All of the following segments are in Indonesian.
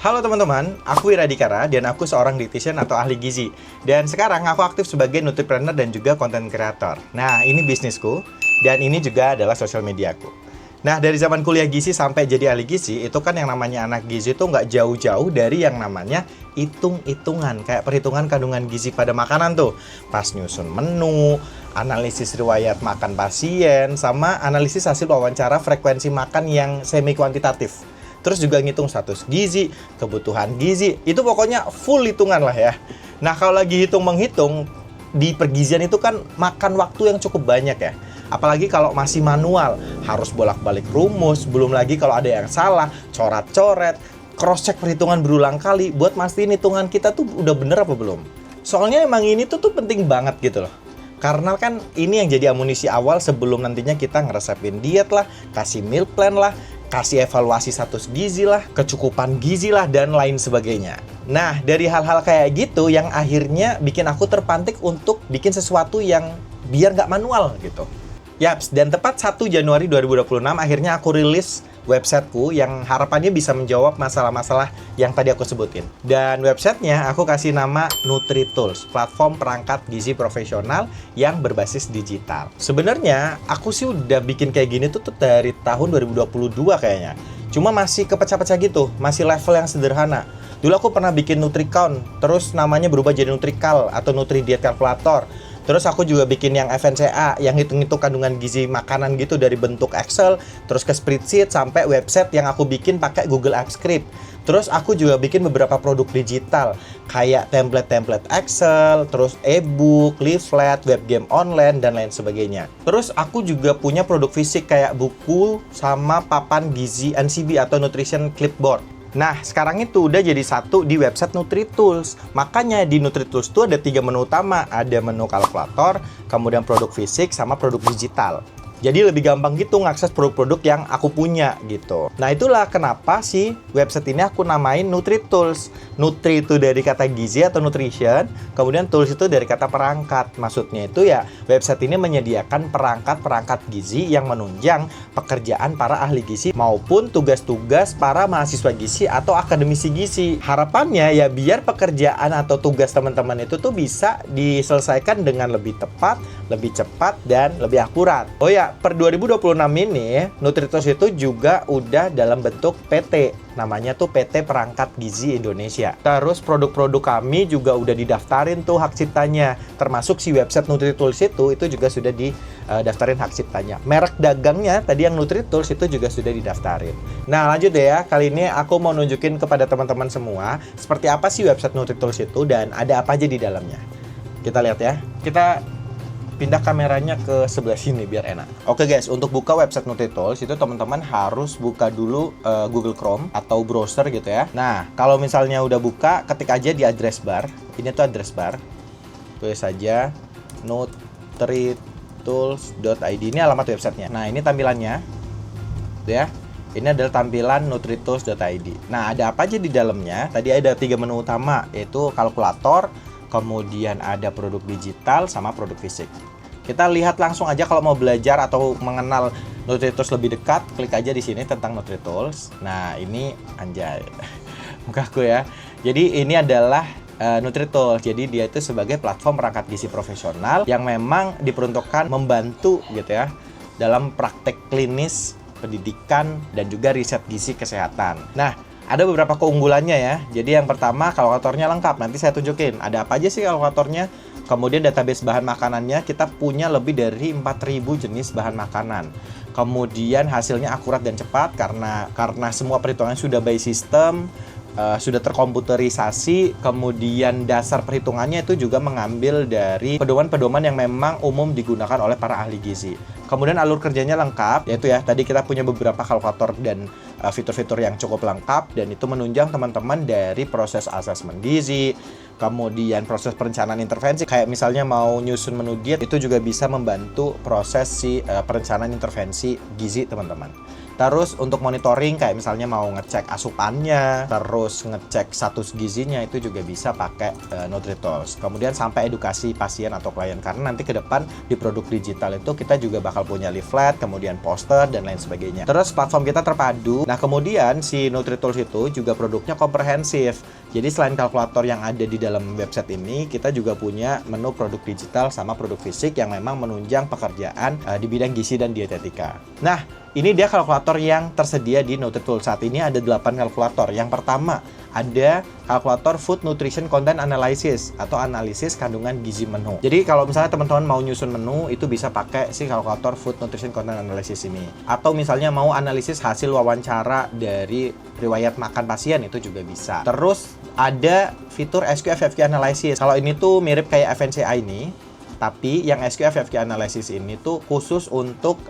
Halo teman-teman, aku Ira Dikara dan aku seorang dietitian atau ahli gizi. Dan sekarang aku aktif sebagai nutripreneur dan juga content creator. Nah, ini bisnisku dan ini juga adalah sosial mediaku. Nah, dari zaman kuliah gizi sampai jadi ahli gizi, itu kan yang namanya anak gizi itu nggak jauh-jauh dari yang namanya hitung-hitungan. Kayak perhitungan kandungan gizi pada makanan tuh. Pas nyusun menu, analisis riwayat makan pasien, sama analisis hasil wawancara frekuensi makan yang semi kuantitatif. Terus juga ngitung status gizi, kebutuhan gizi, itu pokoknya full hitungan lah ya. Nah, kalau lagi hitung-menghitung, di pergizian itu kan makan waktu yang cukup banyak ya. Apalagi kalau masih manual, harus bolak-balik rumus, belum lagi kalau ada yang salah, coret-coret, cross-check perhitungan berulang kali, buat mastiin hitungan kita tuh udah bener apa belum. Soalnya emang ini tuh penting banget gitu loh. Karena kan ini yang jadi amunisi awal sebelum nantinya kita ngeresepin diet lah, kasih meal plan lah, kasih evaluasi status gizi lah, kecukupan gizi lah, dan lain sebagainya. Nah, dari hal-hal kayak gitu yang akhirnya bikin aku terpantik untuk bikin sesuatu yang biar nggak manual gitu. Yaps, dan tepat 1 Januari 2026 akhirnya aku rilis websiteku yang harapannya bisa menjawab masalah-masalah yang tadi aku sebutin. Dan websitenya aku kasih nama NutriTools, platform perangkat gizi profesional yang berbasis digital. Sebenarnya aku sih udah bikin kayak gini tuh dari tahun 2022 kayaknya. Cuma masih kepecah-pecah gitu, masih level yang sederhana. Dulu aku pernah bikin NutriCount, terus namanya berubah jadi NutriCal atau Nutri Diet Calculator. Terus aku juga bikin yang FNCA, yang hitung-hitung kandungan gizi makanan gitu dari bentuk Excel, terus ke spreadsheet sampai website yang aku bikin pakai Google Apps Script. Terus aku juga bikin beberapa produk digital, kayak template-template Excel, terus e-book, leaflet, web game online, dan lain sebagainya. Terus aku juga punya produk fisik kayak buku sama papan gizi NCB atau Nutrition Clipboard. Nah, sekarang itu udah jadi satu di website NutriTools. Makanya di NutriTools itu ada 3 menu utama. Ada menu kalkulator, kemudian produk fisik, sama produk digital. Jadi lebih gampang gitu ngakses produk-produk yang aku punya gitu. Nah, itulah kenapa sih website ini aku namain NutriTools. Nutri itu dari kata gizi atau nutrition, kemudian tools itu dari kata perangkat. Maksudnya itu ya website ini menyediakan perangkat-perangkat gizi yang menunjang pekerjaan para ahli gizi maupun tugas-tugas para mahasiswa gizi atau akademisi gizi. Harapannya ya biar pekerjaan atau tugas teman-teman itu tuh bisa diselesaikan dengan lebih tepat, lebih cepat, dan lebih akurat. Oh ya, per 2026 ini, NutriTools itu juga udah dalam bentuk PT. Namanya tuh PT Perangkat Gizi Indonesia. Terus produk-produk kami juga udah didaftarin tuh hak ciptanya. Termasuk si website NutriTools itu juga sudah didaftarin hak ciptanya. Merek dagangnya tadi yang NutriTools itu juga sudah didaftarin. Nah, lanjut deh ya. Kali ini aku mau nunjukin kepada teman-teman semua seperti apa sih website NutriTools itu dan ada apa aja di dalamnya. Kita lihat ya. Kita pindah kameranya ke sebelah sini biar enak. Oke guys, untuk buka website NutriTools itu teman-teman harus buka dulu Google Chrome atau browser gitu ya. Nah, kalau misalnya udah buka, ketik aja di address bar. Ini tuh address bar. Tulis saja nutritools.id. Ini alamat websitenya. Nah, ini tampilannya. Ya. Ini adalah tampilan nutritools.id. Nah, ada apa aja di dalamnya? Tadi ada 3 menu utama, yaitu kalkulator, kemudian ada produk digital sama produk fisik. Kita lihat langsung aja kalau mau belajar atau mengenal NutriTools lebih dekat, klik aja di sini tentang NutriTools. Nah, ini anjay. Mukaku ya. Jadi ini adalah NutriTools. Jadi dia itu sebagai platform perangkat gizi profesional yang memang diperuntukkan membantu gitu ya dalam praktek klinis, pendidikan, dan juga riset gizi kesehatan. Nah, ada beberapa keunggulannya ya. Jadi yang pertama, kalkulatornya lengkap. Nanti saya tunjukin ada apa aja sih kalkulatornya. Kemudian database bahan makanannya, kita punya lebih dari 4.000 jenis bahan makanan. Kemudian hasilnya akurat dan cepat karena semua perhitungan sudah by system, sudah terkomputerisasi. Kemudian dasar perhitungannya itu juga mengambil dari pedoman-pedoman yang memang umum digunakan oleh para ahli gizi. Kemudian alur kerjanya lengkap, yaitu ya tadi kita punya beberapa kalkulator dan fitur-fitur yang cukup lengkap, dan itu menunjang teman-teman dari proses asesmen gizi, kemudian proses perencanaan intervensi, kayak misalnya mau nyusun menu diet, itu juga bisa membantu proses perencanaan intervensi gizi teman-teman. Terus untuk monitoring kayak misalnya mau ngecek asupannya, terus ngecek status gizinya itu juga bisa pakai NutriTools. Kemudian sampai edukasi pasien atau klien, karena nanti ke depan di produk digital itu kita juga bakal punya leaflet, kemudian poster dan lain sebagainya. Terus platform kita terpadu. Nah, kemudian si NutriTools itu juga produknya komprehensif. Jadi selain kalkulator yang ada di dalam website ini, kita juga punya menu produk digital sama produk fisik yang memang menunjang pekerjaan di bidang gizi dan dietetika. Nah, ini dia kalkulator yang tersedia di NutriTools. Saat ini ada 8 kalkulator. Yang pertama, ada kalkulator Food Nutrition Content Analysis atau analisis kandungan gizi menu. Jadi kalau misalnya teman-teman mau nyusun menu, itu bisa pakai si kalkulator Food Nutrition Content Analysis ini. Atau misalnya mau analisis hasil wawancara dari riwayat makan pasien, itu juga bisa. Terus ada fitur SQFFQ Analysis. Kalau ini tuh mirip kayak FNCA ini, tapi yang SQFFQ Analysis ini tuh khusus untuk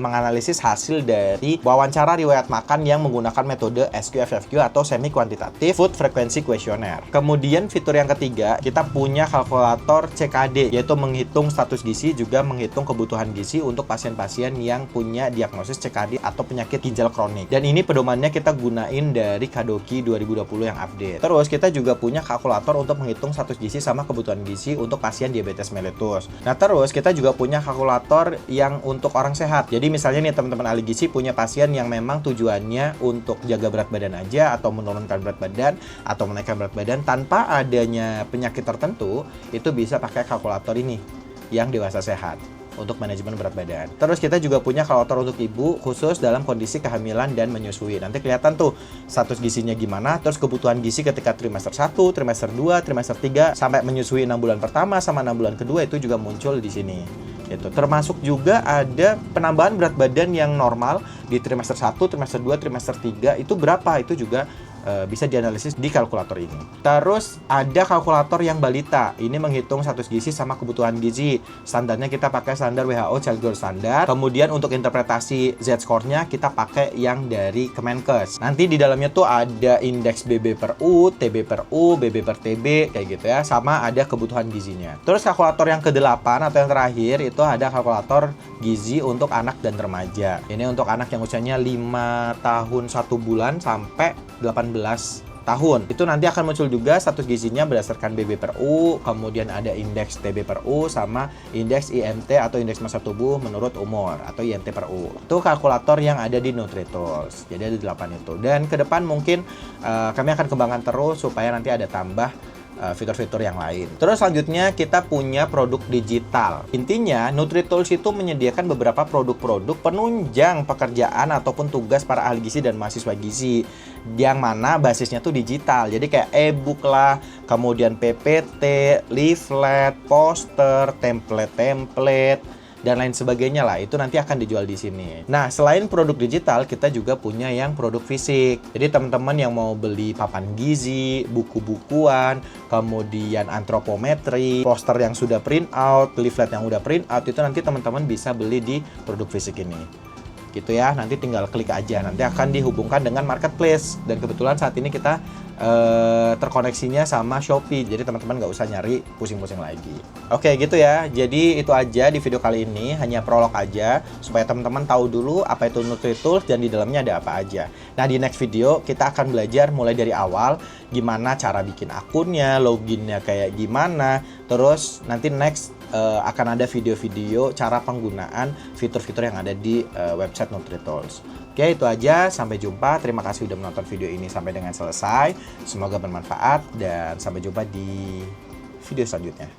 menganalisis hasil dari wawancara riwayat makan yang menggunakan metode SQFFQ atau Semi Quantitative Food Frequency Questionnaire. Kemudian fitur yang ketiga, kita punya kalkulator CKD, yaitu menghitung status gizi, juga menghitung kebutuhan gizi untuk pasien-pasien yang punya diagnosis CKD atau penyakit ginjal kronik. Dan ini pedomannya kita gunain dari Kadoki 2020 yang update. Terus kita juga punya kalkulator untuk menghitung status gizi sama kebutuhan gizi untuk pasien diabetes mellitus. Nah, terus kita juga punya kalkulator yang untuk orang sehat. Jadi misalnya nih teman-teman ahli gizi punya pasien yang memang tujuannya untuk jaga berat badan aja, atau menurunkan berat badan, atau menaikkan berat badan tanpa adanya penyakit tertentu, itu bisa pakai kalkulator ini yang dewasa sehat untuk manajemen berat badan. Terus kita juga punya kalkulator untuk ibu khusus dalam kondisi kehamilan dan menyusui. Nanti kelihatan tuh status gizinya gimana, terus kebutuhan gizi ketika trimester 1, trimester 2, trimester 3 sampai menyusui 6 bulan pertama sama 6 bulan kedua, itu juga muncul di sini. Itu termasuk juga ada penambahan berat badan yang normal di trimester 1, trimester 2, trimester 3 itu berapa, itu juga bisa dianalisis di kalkulator ini. Terus ada kalkulator yang balita. Ini menghitung status gizi sama kebutuhan gizi. Standarnya kita pakai standar WHO Child Growth Standard. Kemudian untuk interpretasi Z-score-nya kita pakai yang dari Kemenkes. Nanti di dalamnya tuh ada indeks BB per U, TB per U, BB per TB kayak gitu ya. Sama ada kebutuhan gizinya. Terus kalkulator yang ke-8 atau yang terakhir itu ada kalkulator gizi untuk anak dan remaja. Ini untuk anak yang usianya 5 tahun 1 bulan sampai 18 tahun. Itu nanti akan muncul juga status gizinya berdasarkan BB per U, kemudian ada indeks TB per U, sama indeks IMT atau indeks massa tubuh menurut umur atau IMT per U. Itu kalkulator yang ada di NutriTools. Jadi ada 8 itu. Dan ke depan mungkin kami akan kembangkan terus supaya nanti ada tambah fitur-fitur yang lain. Terus selanjutnya kita punya produk digital. Intinya NutriTools itu menyediakan beberapa produk-produk penunjang pekerjaan ataupun tugas para ahli gizi dan mahasiswa gizi, yang mana basisnya tuh digital. Jadi kayak e-book lah, kemudian PPT, leaflet, poster, template dan lain sebagainya lah, itu nanti akan dijual di sini. Nah, selain produk digital, kita juga punya yang produk fisik. Jadi teman-teman yang mau beli papan gizi, buku-bukuan, kemudian antropometri, poster yang sudah print out, leaflet yang udah print out, itu nanti teman-teman bisa beli di produk fisik ini. Gitu ya, nanti tinggal klik aja, nanti akan dihubungkan dengan marketplace. Dan kebetulan saat ini kita terkoneksinya sama Shopee, jadi teman-teman nggak usah nyari pusing-pusing lagi. Oke, gitu ya. Jadi itu aja di video kali ini, hanya prolog aja supaya teman-teman tahu dulu apa itu NutriTools dan di dalamnya ada apa aja. Nah, di next video kita akan belajar mulai dari awal gimana cara bikin akunnya, loginnya kayak gimana. Terus nanti next akan ada video-video cara penggunaan fitur-fitur yang ada di website NutriTools. Oke, itu aja. Sampai jumpa. Terima kasih sudah menonton video ini sampai dengan selesai. Semoga bermanfaat dan sampai jumpa di video selanjutnya.